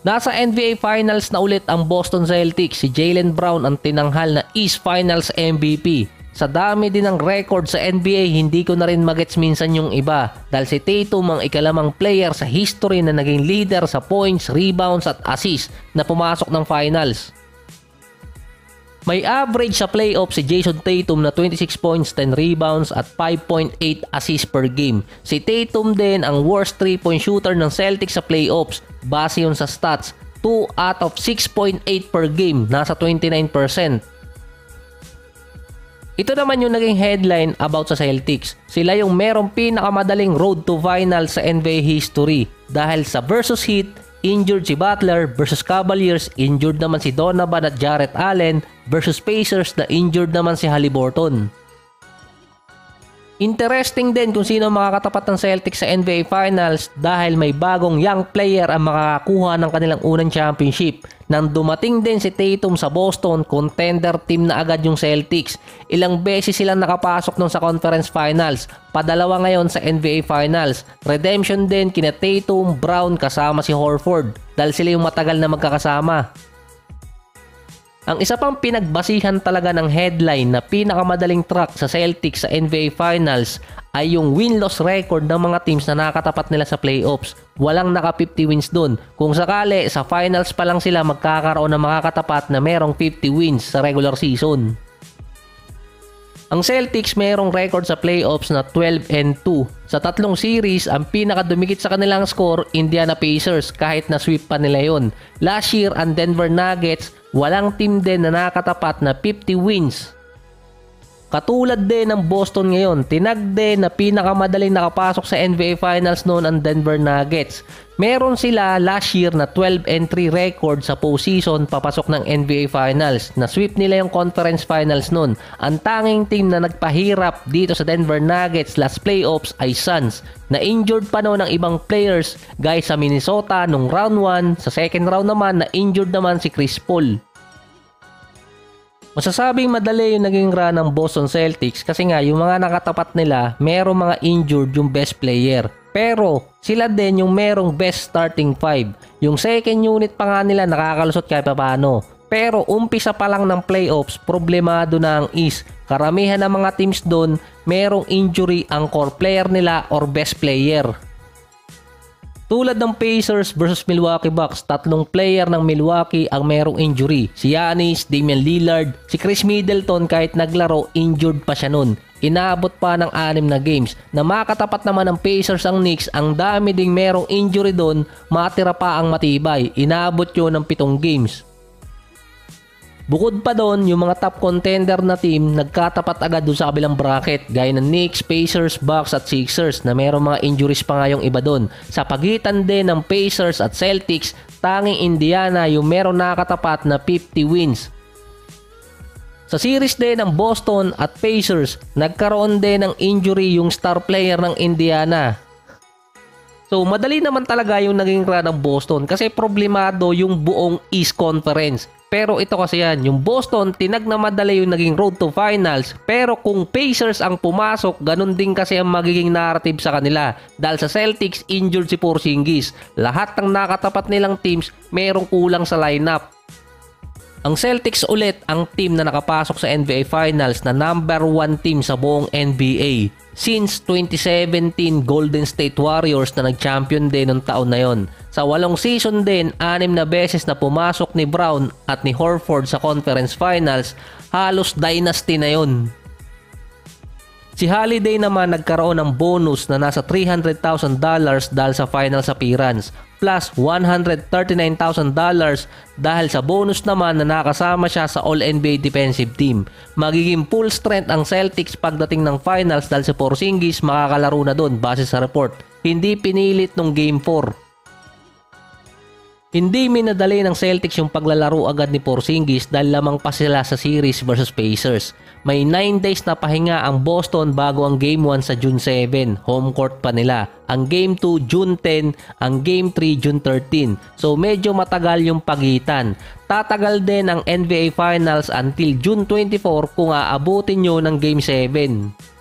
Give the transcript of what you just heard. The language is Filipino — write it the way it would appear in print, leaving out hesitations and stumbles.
Nasa NBA Finals na ulit ang Boston Celtics. Si Jaylen Brown ang tinanghal na East Finals MVP. Sa dami din ng record sa NBA, hindi ko na rin magets minsan yung iba dahil si Tatum ang ikalamang player sa history na naging leader sa points, rebounds at assists na pumasok ng finals. May average sa playoff si Jason Tatum na 26 points, 10 rebounds at 5.8 assists per game. Si Tatum din ang worst 3-point shooter ng Celtics sa playoffs. Base yun sa stats, 2 out of 6.8 per game, nasa 29%. Ito naman yung naging headline about sa Celtics. Sila yung merong pinakamadaling road to finals sa NBA history. Dahil sa versus Heat, injured si Butler, versus Cavaliers, injured naman si Donovan at Jarrett Allen, versus Pacers na injured naman si Haliburton. Interesting din kung sino makakatapat ng Celtics sa NBA Finals dahil may bagong young player ang makakakuha ng kanilang unang championship. Nang dumating din si Tatum sa Boston, contender team na agad yung Celtics. Ilang beses silang nakapasok nun sa Conference Finals, padalawa ngayon sa NBA Finals. Redemption din kina Tatum, Brown kasama si Horford dahil sila yung matagal na magkakasama. Ang isa pang pinagbasihan talaga ng headline na pinakamadaling track sa Celtics sa NBA Finals ay yung win-loss record ng mga teams na nakatapat nila sa playoffs. Walang naka 50 wins dun. Kung sakali, sa finals pa lang sila magkakaroon ng makakatapat na merong 50 wins sa regular season. Ang Celtics mayroong record sa playoffs na 12-2. Sa tatlong series, ang pinakadumikit sa kanilang score, Indiana Pacers, kahit na sweep pa nila yun. Last year, ang Denver Nuggets, walang team din na nakatapat na 50 wins. Katulad din ng Boston ngayon, tinag din na pinakamadaling nakapasok sa NBA Finals noon ang Denver Nuggets. Meron sila last year na 12-3 record sa postseason papasok ng NBA Finals. Na-sweep nila yung Conference Finals noon. Ang tanging team na nagpahirap dito sa Denver Nuggets last playoffs ay Suns. Na-injured pa noon ang ibang players guys sa Minnesota nung round 1. Sa second round naman, na-injured naman si Chris Paul. Masasabing madali yung naging run ng Boston Celtics kasi nga yung mga nakatapat nila merong mga injured yung best player. Pero sila din yung merong best starting 5. Yung second unit pa nga nila nakakalusot kahit paano. Pero umpisa pa lang ng playoffs, problemado na ang East. Karamihan ng mga teams doon merong injury ang core player nila or best player. Tulad ng Pacers versus Milwaukee Bucks, tatlong player ng Milwaukee ang merong injury. Si Giannis, Damian Lillard, si Chris Middleton kahit naglaro, injured pa siya nun. Inaabot pa ng 6 na games. Na makatapat naman ng Pacers ang Knicks, ang dami ding merong injury doon, matira pa ang matibay. Inaabot yun ng 7 games. Bukod pa doon, yung mga top contender na team nagkatapat agad doon sa kabilang bracket gaya ng Knicks, Pacers, Bucks at Sixers na mayroong mga injuries pa nga yung iba doon. Sa pagitan din ng Pacers at Celtics, tanging Indiana yung merong nakatapat na 50 wins. Sa series din ng Boston at Pacers, nagkaroon din ng injury yung star player ng Indiana. So madali naman talaga yung naging run ng Boston kasi problemado yung buong East Conference. Pero ito kasi yan, yung Boston tinag na madali yung naging road to finals. Pero kung Pacers ang pumasok, ganun din kasi ang magiging narrative sa kanila. Dahil sa Celtics, injured si Porzingis. Lahat ng nakatapat nilang teams, merong kulang sa lineup. Ang Celtics ulit ang team na nakapasok sa NBA Finals na number 1 team sa buong NBA. Since 2017 Golden State Warriors na nag-champion din noong taon na yon. Sa 8 season din, 6 na beses na pumasok ni Brown at ni Horford sa Conference Finals, halos dynasty na yon. Si Holiday naman nagkaroon ng bonus na nasa $300,000 dahil sa finals appearance, plus $139,000 dahil sa bonus naman na nakasama siya sa All-NBA defensive team. Magiging full strength ang Celtics pagdating ng finals dahil si Porzingis makakalaro na doon base sa report. Hindi pinilit nung Game 4. Hindi minadali ng Celtics yung paglalaro agad ni Porzingis dahil lamang pa sila sa series versus Pacers. May 9 days na pahinga ang Boston bago ang Game 1 sa June 7. Home court pa nila. Ang Game 2 June 10, ang Game 3 June 13. So medyo matagal yung pagitan. Tatagal din ang NBA Finals until June 24 kung aabutin nyo ng Game 7.